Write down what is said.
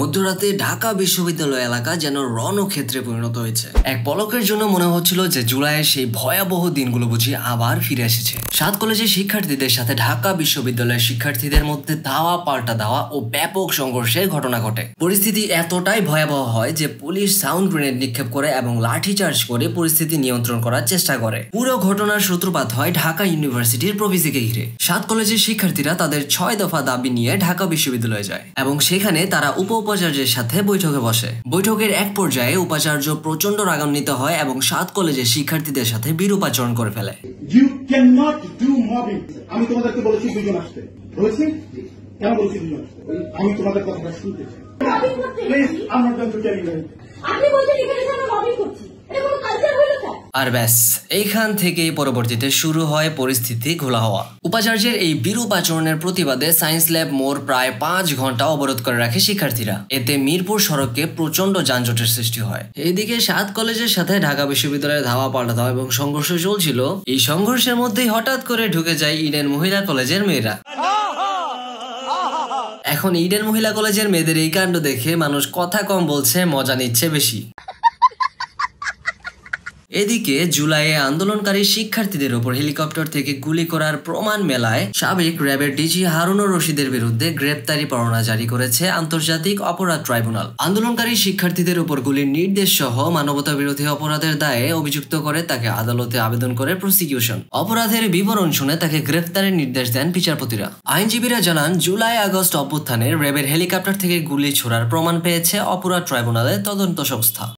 মধ্যরাতে ঢাকা বিশ্ববিদ্যালয় এলাকা যেন রণক্ষেত্রে পরিণত হয়েছে। এক পলকের জন্য মনে হচ্ছিল যে জুলাইয়ের সেই ভয়াবহ দিনগুলো বুঝি আবার ফিরে এসেছে। 7 কলেজের শিক্ষার্থীদের সাথে ঢাকা বিশ্ববিদ্যালয়ের শিক্ষার্থীদের মধ্যে ধাওয়া পাল্টা ধাওয়া ও ব্যাপক সংঘর্ষের ঘটনা ঘটে। পরিস্থিতি এতটাই ভয়াবহ হয় যে পুলিশ সাউন্ড গ্রেনেড নিক্ষেপ করে এবং লাঠিচার্জ করে পরিস্থিতি নিয়ন্ত্রণ করার চেষ্টা করে। পুরো ঘটনার সূত্রপাত হয় ঢাকা ইউনিভার্সিটির প্রভিসিকে ঘিরে। 7 কলেজের শিক্ষার্থীরা তাদের 6 দফা দাবি নিয়ে ঢাকা বিশ্ববিদ্যালয়ে যায় এবং সেখানে তারা উপাচার্যের সাথে বৈঠকে বসে। বৈঠকের এক পর্যায়ে উপাচার্য প্রচন্ড রাগান্বিত হয় এবং 7 কলেজের শিক্ষার্থীদের সাথে বিরূপ আচরণ করে ফেলে। আমি তোমাদেরকে বলেছি দুজন আসতে বলেছি, কেন বলেছি দুজন আসতে? আমি তোমাদের কথাটা শুনতে চাই। আর ব্যাস, এইখান থেকেই পরবর্তীতে শুরু হয় পরিস্থিতি ঘোলা হওয়া। উপাচার্যের এই বিরূপ আচরণের প্রতিবাদে সায়েন্স ল্যাব মোড় প্রায় 5 ঘন্টা অবরোধ করে রাখে শিক্ষার্থীরা। এতে মিরপুর সড়কে প্রচন্ড যানজটের সৃষ্টি হয়। এইদিকে 7 কলেজের সাথে ঢাকা বিশ্ববিদ্যালয়ের ধাওয়া পাল্টা ধাওয়া এবং সংঘর্ষ চলছিল। এই সংঘর্ষের মধ্যেই হঠাৎ করে ঢুকে যায় ইডেন মহিলা কলেজের মেয়েরা। এখন ইডেন মহিলা কলেজের মেয়েদের এই কাণ্ড দেখে মানুষ কথা কম বলছে, মজা নিচ্ছে বেশি। এদিকে জুলাইয়ে আন্দোলনকারী শিক্ষার্থীদের উপর হেলিকপ্টার থেকে গুলি করার প্রমাণ মেলায় সাবেক র্যাবের ডিজি হারুনুর রশিদের বিরুদ্ধে গ্রেপ্তারি পরোয়ানা জারি করেছে আন্তর্জাতিক অপরাধ ট্রাইব্যুনাল। আন্দোলনকারী শিক্ষার্থীদের উপর গুলির নির্দেশ সহ মানবতা বিরোধী অপরাধের দায়ে অভিযুক্ত করে তাকে আদালতে আবেদন করে প্রসিকিউশন। অপরাধের বিবরণ শুনে তাকে গ্রেপ্তারের নির্দেশ দেন বিচারপতিরা। আইনজীবীরা জানান, জুলাই আগস্ট অভ্যুত্থানে র্যাবের হেলিকপ্টার থেকে গুলি ছোড়ার প্রমাণ পেয়েছে অপরাধ ট্রাইব্যুনালের তদন্ত সংস্থা।